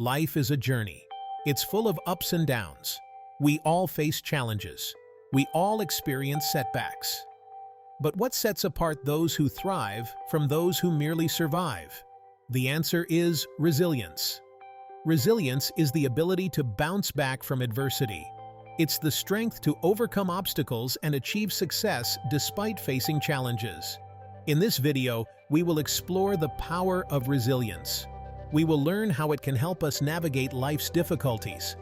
Life is a journey. It's full of ups and downs. We all face challenges. We all experience setbacks. But what sets apart those who thrive from those who merely survive? The answer is resilience. Resilience is the ability to bounce back from adversity. It's the strength to overcome obstacles and achieve success despite facing challenges. In this video, we will explore the power of resilience. We will learn how it can help us navigate life's difficulties.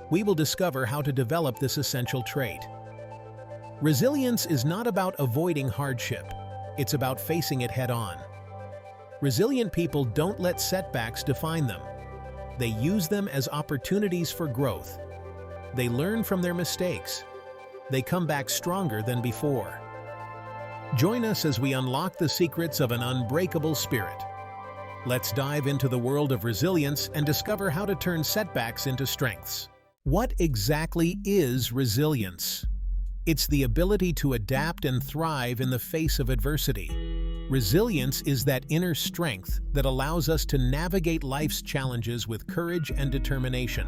We will discover how to develop this essential trait. Resilience is not about avoiding hardship. It's about facing it head-on. Resilient people don't let setbacks define them. They use them as opportunities for growth. They learn from their mistakes. They come back stronger than before. Join us as we unlock the secrets of an unbreakable spirit. Let's dive into the world of resilience and discover how to turn setbacks into strengths. What exactly is resilience? It's the ability to adapt and thrive in the face of adversity. Resilience is that inner strength that allows us to navigate life's challenges with courage and determination.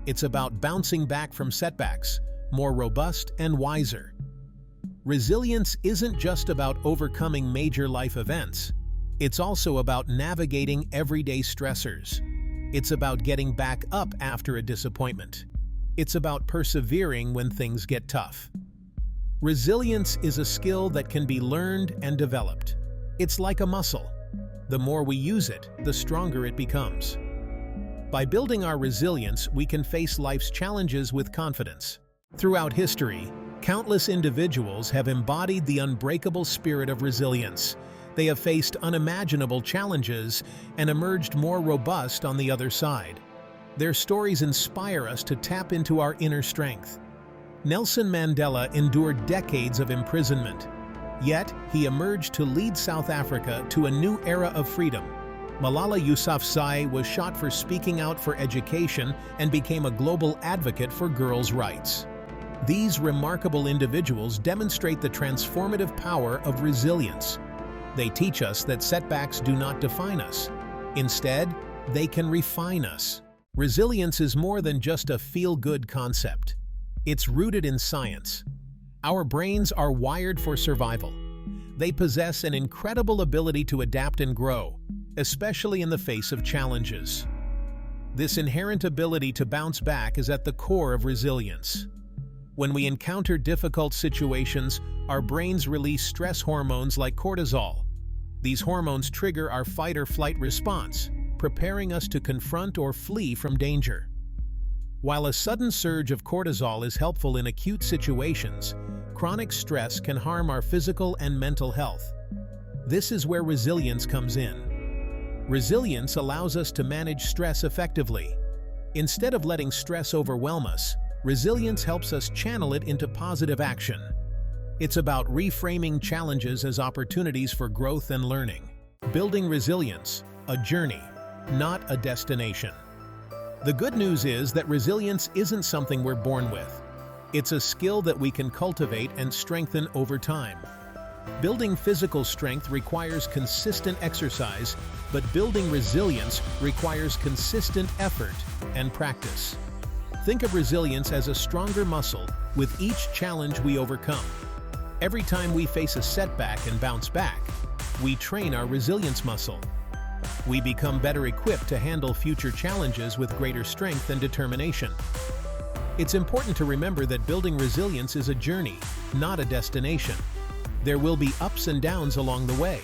It's about bouncing back from setbacks, more robust and wiser. Resilience isn't just about overcoming major life events. It's also about navigating everyday stressors. It's about getting back up after a disappointment. It's about persevering when things get tough. Resilience is a skill that can be learned and developed. It's like a muscle. The more we use it, the stronger it becomes. By building our resilience, we can face life's challenges with confidence. Throughout history, countless individuals have embodied the unbreakable spirit of resilience. They have faced unimaginable challenges and emerged more robust on the other side. Their stories inspire us to tap into our inner strength. Nelson Mandela endured decades of imprisonment. Yet, he emerged to lead South Africa to a new era of freedom. Malala Yousafzai was shot for speaking out for education and became a global advocate for girls' rights. These remarkable individuals demonstrate the transformative power of resilience. They teach us that setbacks do not define us. Instead, they can refine us. Resilience is more than just a feel-good concept. It's rooted in science. Our brains are wired for survival. They possess an incredible ability to adapt and grow, especially in the face of challenges. This inherent ability to bounce back is at the core of resilience. When we encounter difficult situations, our brains release stress hormones like cortisol. These hormones trigger our fight-or-flight response, preparing us to confront or flee from danger. While a sudden surge of cortisol is helpful in acute situations, chronic stress can harm our physical and mental health. This is where resilience comes in. Resilience allows us to manage stress effectively. Instead of letting stress overwhelm us, resilience helps us channel it into positive action. It's about reframing challenges as opportunities for growth and learning. Building resilience, a journey, not a destination. The good news is that resilience isn't something we're born with. It's a skill that we can cultivate and strengthen over time. Building physical strength requires consistent exercise, but building resilience requires consistent effort and practice. Think of resilience as a stronger muscle with each challenge we overcome. Every time we face a setback and bounce back, we train our resilience muscle. We become better equipped to handle future challenges with greater strength and determination. It's important to remember that building resilience is a journey, not a destination. There will be ups and downs along the way.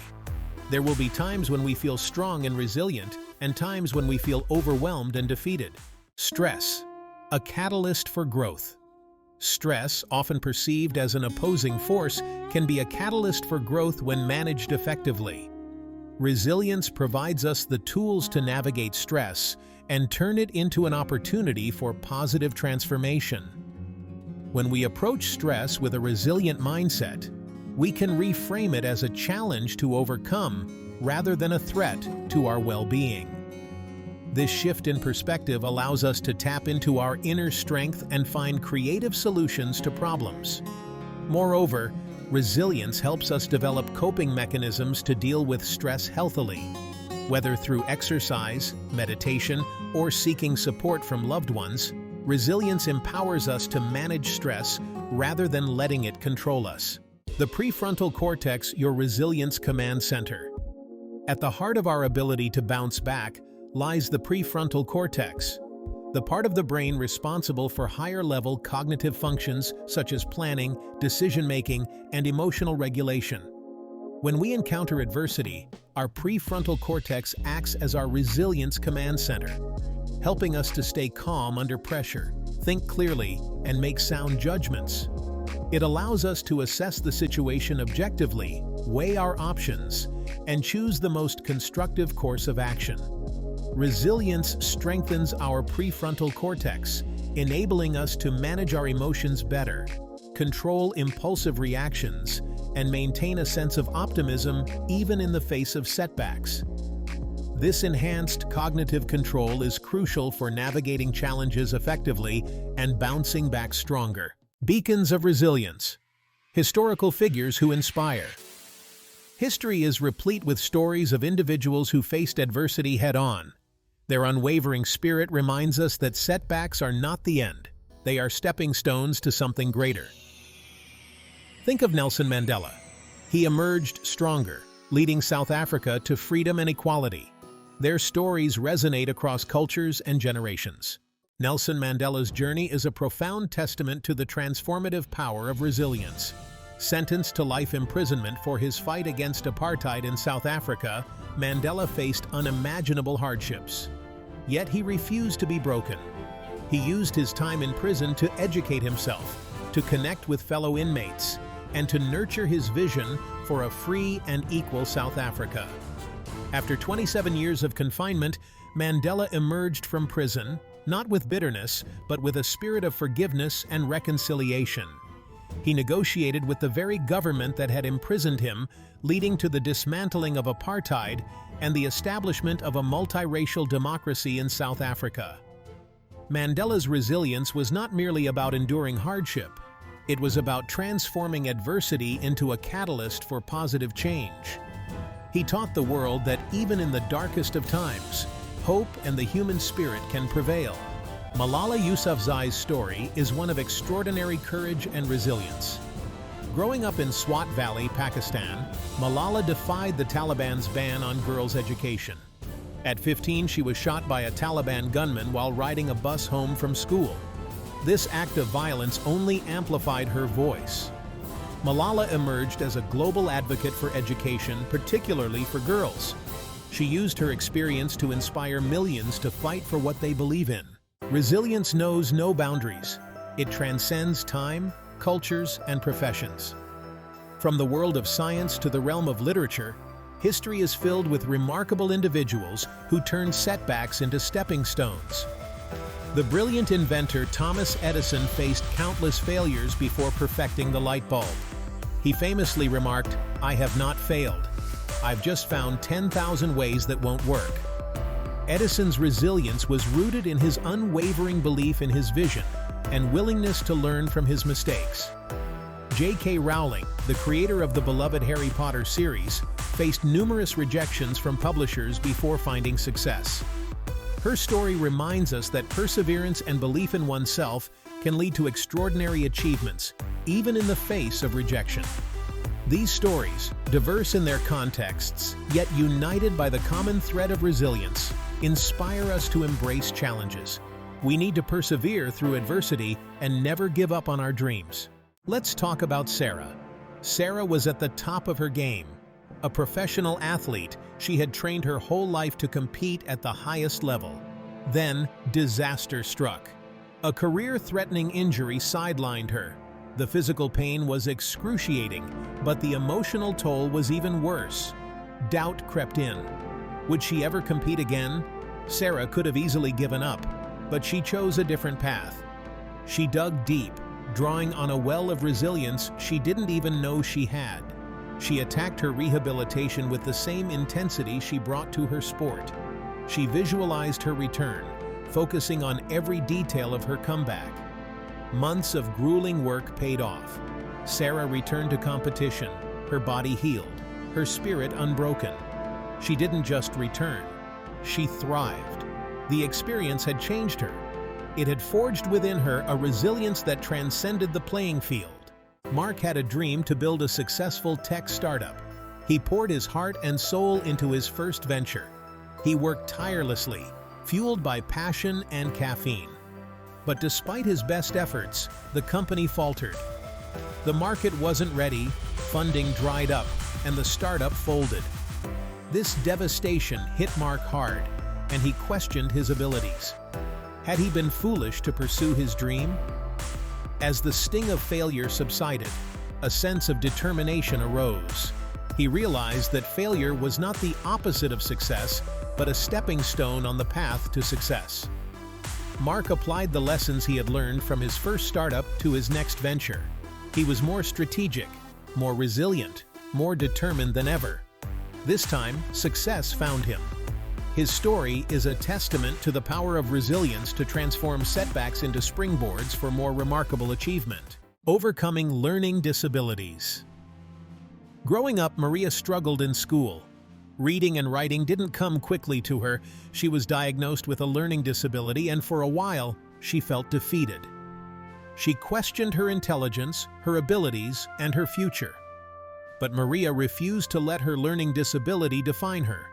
There will be times when we feel strong and resilient, and times when we feel overwhelmed and defeated. Stress, a catalyst for growth. Stress, often perceived as an opposing force, can be a catalyst for growth when managed effectively. Resilience provides us the tools to navigate stress and turn it into an opportunity for positive transformation. When we approach stress with a resilient mindset, we can reframe it as a challenge to overcome rather than a threat to our well-being. This shift in perspective allows us to tap into our inner strength and find creative solutions to problems. Moreover, resilience helps us develop coping mechanisms to deal with stress healthily. Whether through exercise, meditation, or seeking support from loved ones, resilience empowers us to manage stress rather than letting it control us. The prefrontal cortex, your resilience command center. At the heart of our ability to bounce back lies the prefrontal cortex, the part of the brain responsible for higher-level cognitive functions such as planning, decision-making, and emotional regulation. When we encounter adversity, our prefrontal cortex acts as our resilience command center, helping us to stay calm under pressure, think clearly, and make sound judgments. It allows us to assess the situation objectively, weigh our options, and choose the most constructive course of action. Resilience strengthens our prefrontal cortex, enabling us to manage our emotions better, control impulsive reactions, and maintain a sense of optimism even in the face of setbacks. This enhanced cognitive control is crucial for navigating challenges effectively and bouncing back stronger. Beacons of resilience. Historical figures who inspire. History is replete with stories of individuals who faced adversity head-on. Their unwavering spirit reminds us that setbacks are not the end. They are stepping stones to something greater. Think of Nelson Mandela. He emerged stronger, leading South Africa to freedom and equality. Their stories resonate across cultures and generations. Nelson Mandela's journey is a profound testament to the transformative power of resilience. Sentenced to life imprisonment for his fight against apartheid in South Africa, Mandela faced unimaginable hardships. Yet he refused to be broken. He used his time in prison to educate himself, to connect with fellow inmates, and to nurture his vision for a free and equal South Africa. After 27 years of confinement, Mandela emerged from prison, not with bitterness, but with a spirit of forgiveness and reconciliation. He negotiated with the very government that had imprisoned him, leading to the dismantling of apartheid and the establishment of a multiracial democracy in South Africa. Mandela's resilience was not merely about enduring hardship. It was about transforming adversity into a catalyst for positive change. He taught the world that even in the darkest of times, hope and the human spirit can prevail. Malala Yousafzai's story is one of extraordinary courage and resilience. Growing up in Swat Valley, Pakistan, Malala defied the Taliban's ban on girls' education. At 15, she was shot by a Taliban gunman while riding a bus home from school. This act of violence only amplified her voice. Malala emerged as a global advocate for education, particularly for girls. She used her experience to inspire millions to fight for what they believe in. Resilience knows no boundaries. It transcends time, cultures, and professions. From the world of science to the realm of literature, history is filled with remarkable individuals who turned setbacks into stepping stones. The brilliant inventor Thomas Edison faced countless failures before perfecting the light bulb. He famously remarked, "I have not failed. I've just found 10,000 ways that won't work." Edison's resilience was rooted in his unwavering belief in his vision and willingness to learn from his mistakes. J.K. Rowling, the creator of the beloved Harry Potter series, faced numerous rejections from publishers before finding success. Her story reminds us that perseverance and belief in oneself can lead to extraordinary achievements, even in the face of rejection. These stories, diverse in their contexts, yet united by the common thread of resilience, inspire us to embrace challenges. We need to persevere through adversity and never give up on our dreams. Let's talk about Sarah. Sarah was at the top of her game. A professional athlete, she had trained her whole life to compete at the highest level. Then, disaster struck. A career-threatening injury sidelined her. The physical pain was excruciating, but the emotional toll was even worse. Doubt crept in. Would she ever compete again? Sarah could have easily given up, but she chose a different path. She dug deep, drawing on a well of resilience she didn't even know she had. She attacked her rehabilitation with the same intensity she brought to her sport. She visualized her return, focusing on every detail of her comeback. Months of grueling work paid off. Sarah returned to competition, her body healed, her spirit unbroken. She didn't just return, she thrived. The experience had changed her. It had forged within her a resilience that transcended the playing field. Mark had a dream to build a successful tech startup. He poured his heart and soul into his first venture. He worked tirelessly, fueled by passion and caffeine. But despite his best efforts, the company faltered. The market wasn't ready, funding dried up, and the startup folded. This devastation hit Mark hard, and he questioned his abilities. Had he been foolish to pursue his dream? As the sting of failure subsided, a sense of determination arose. He realized that failure was not the opposite of success, but a stepping stone on the path to success. Mark applied the lessons he had learned from his first startup to his next venture. He was more strategic, more resilient, more determined than ever. This time, success found him. His story is a testament to the power of resilience to transform setbacks into springboards for more remarkable achievement. Overcoming learning disabilities. Growing up, Maria struggled in school. Reading and writing didn't come quickly to her. She was diagnosed with a learning disability, and for a while, she felt defeated. She questioned her intelligence, her abilities, and her future. But Maria refused to let her learning disability define her.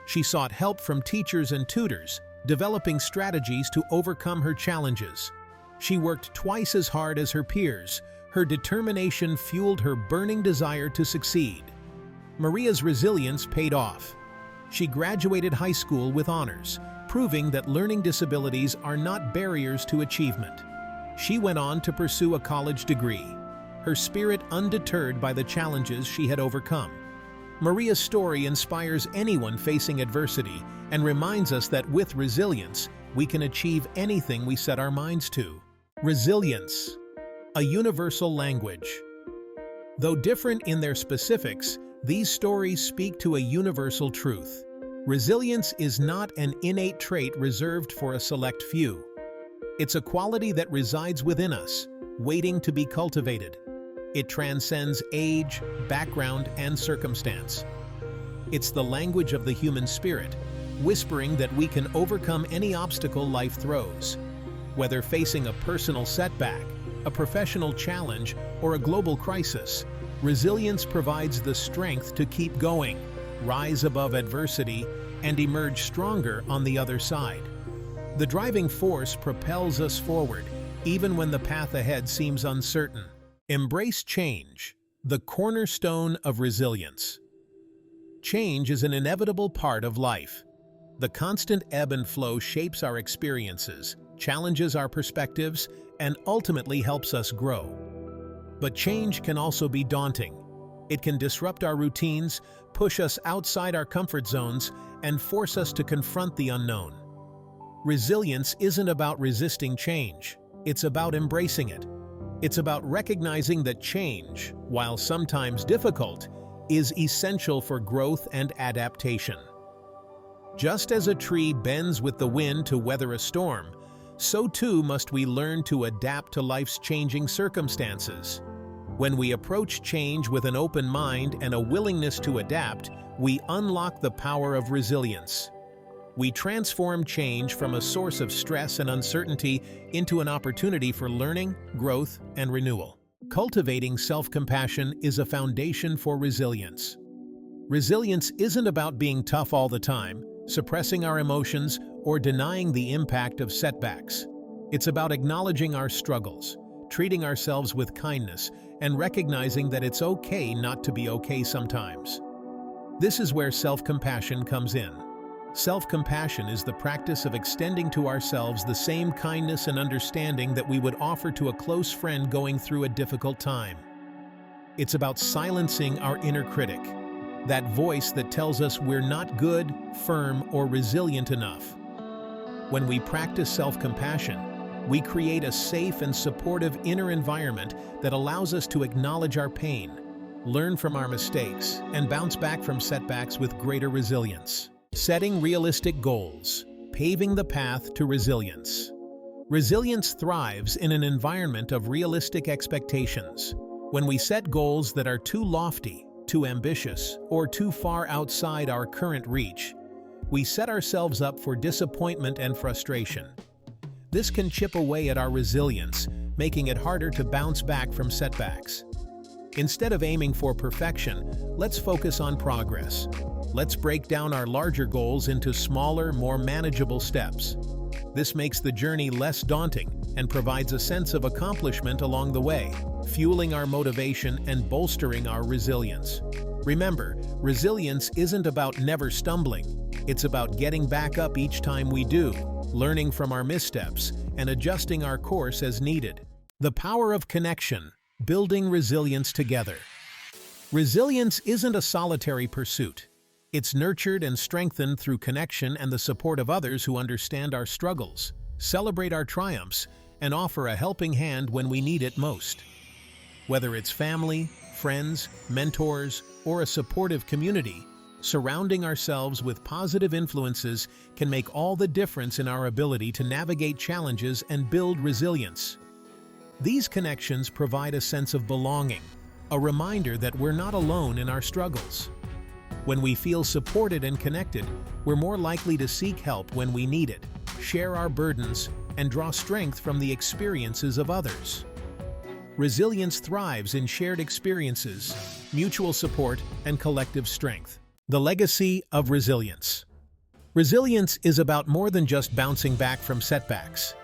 She sought help from teachers and tutors, developing strategies to overcome her challenges. She worked twice as hard as her peers. Her determination fueled her burning desire to succeed. Maria's resilience paid off. She graduated high school with honors, proving that learning disabilities are not barriers to achievement. She went on to pursue a college degree, her spirit undeterred by the challenges she had overcome. Maria's story inspires anyone facing adversity and reminds us that with resilience, we can achieve anything we set our minds to. Resilience, a universal language. Though different in their specifics, these stories speak to a universal truth. Resilience is not an innate trait reserved for a select few. It's a quality that resides within us, waiting to be cultivated. It transcends age, background, and circumstance. It's the language of the human spirit, whispering that we can overcome any obstacle life throws. Whether facing a personal setback, a professional challenge, or a global crisis, resilience provides the strength to keep going, rise above adversity, and emerge stronger on the other side. The driving force propels us forward, even when the path ahead seems uncertain. Embrace change, the cornerstone of resilience. Change is an inevitable part of life. The constant ebb and flow shapes our experiences, challenges our perspectives, and ultimately helps us grow. But change can also be daunting. It can disrupt our routines, push us outside our comfort zones, and force us to confront the unknown. Resilience isn't about resisting change. It's about embracing it. It's about recognizing that change, while sometimes difficult, is essential for growth and adaptation. Just as a tree bends with the wind to weather a storm, so too must we learn to adapt to life's changing circumstances. When we approach change with an open mind and a willingness to adapt, we unlock the power of resilience. We transform change from a source of stress and uncertainty into an opportunity for learning, growth, and renewal. Cultivating self-compassion is a foundation for resilience. Resilience isn't about being tough all the time, suppressing our emotions, or denying the impact of setbacks. It's about acknowledging our struggles, treating ourselves with kindness, and recognizing that it's okay not to be okay sometimes. This is where self-compassion comes in. Self-compassion is the practice of extending to ourselves the same kindness and understanding that we would offer to a close friend going through a difficult time. It's about silencing our inner critic, that voice that tells us we're not good, firm, or resilient enough. When we practice self-compassion, we create a safe and supportive inner environment that allows us to acknowledge our pain, learn from our mistakes, and bounce back from setbacks with greater resilience. Setting realistic goals, paving the path to resilience. Resilience thrives in an environment of realistic expectations. When we set goals that are too lofty, too ambitious, or too far outside our current reach, we set ourselves up for disappointment and frustration. This can chip away at our resilience, making it harder to bounce back from setbacks. Instead of aiming for perfection, let's focus on progress. Let's break down our larger goals into smaller, more manageable steps. This makes the journey less daunting and provides a sense of accomplishment along the way, fueling our motivation and bolstering our resilience. Remember, resilience isn't about never stumbling. It's about getting back up each time we do, learning from our missteps, and adjusting our course as needed. The power of connection, building resilience together. Resilience isn't a solitary pursuit. It's nurtured and strengthened through connection and the support of others who understand our struggles, celebrate our triumphs, and offer a helping hand when we need it most. Whether it's family, friends, mentors, or a supportive community, surrounding ourselves with positive influences can make all the difference in our ability to navigate challenges and build resilience. These connections provide a sense of belonging, a reminder that we're not alone in our struggles. When we feel supported and connected, we're more likely to seek help when we need it, share our burdens, and draw strength from the experiences of others. Resilience thrives in shared experiences, mutual support, and collective strength. The legacy of resilience. Resilience is about more than just bouncing back from setbacks.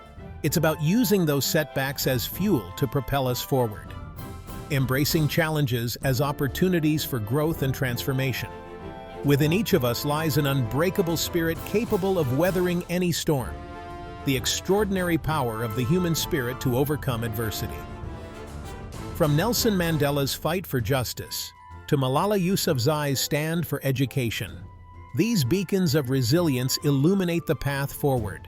It's about using those setbacks as fuel to propel us forward, embracing challenges as opportunities for growth and transformation. Within each of us lies an unbreakable spirit capable of weathering any storm, the extraordinary power of the human spirit to overcome adversity. From Nelson Mandela's fight for justice to Malala Yousafzai's stand for education, these beacons of resilience illuminate the path forward,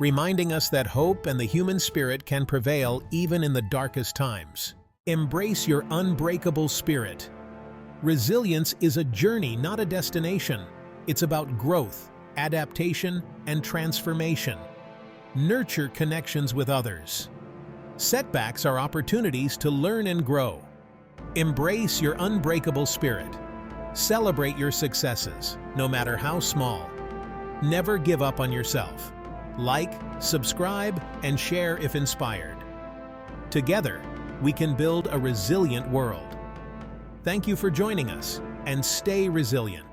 reminding us that hope and the human spirit can prevail even in the darkest times. Embrace your unbreakable spirit. Resilience is a journey, not a destination. It's about growth, adaptation, and transformation. Nurture connections with others. Setbacks are opportunities to learn and grow. Embrace your unbreakable spirit. Celebrate your successes, no matter how small. Never give up on yourself. Like, subscribe, and share if inspired. Together, we can build a resilient world. Thank you for joining us, and stay resilient.